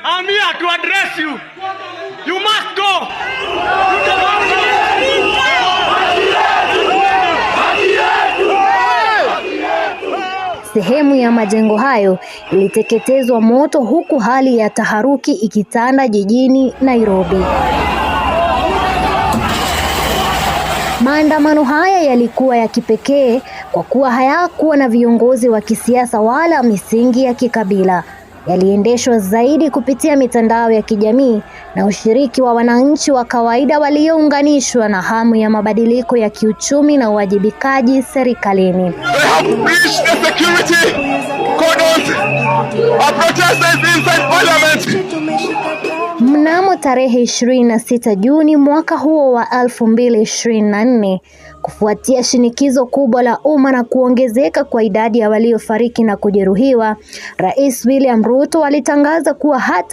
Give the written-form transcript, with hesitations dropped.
I'm here to address you. You must go. Sehemu ya majengo hayo iliteketezwa moto huku hali ya taharuki ikitanda jijini Nairobi. Maandamano haya yalikuwa ya kipekee kwa kuwa hayakuwa na viongozi wa kisiasa wala misingi ya kikabila. Yaliendeshwa zaidi kupitia mitandao ya kijamii na ushiriki wa wananchi wa kawaida waliounganishwa na hamu ya mabadiliko ya kiuchumi na uwajibikaji serikalini. Mnamo tarehe 26 Juni mwaka huo wa 2024, kufuatia shinikizo kubwa la umma na kuongezeka kwa idadi ya waliofariki na kujeruhiwa, Rais William Ruto alitangaza kuwa hata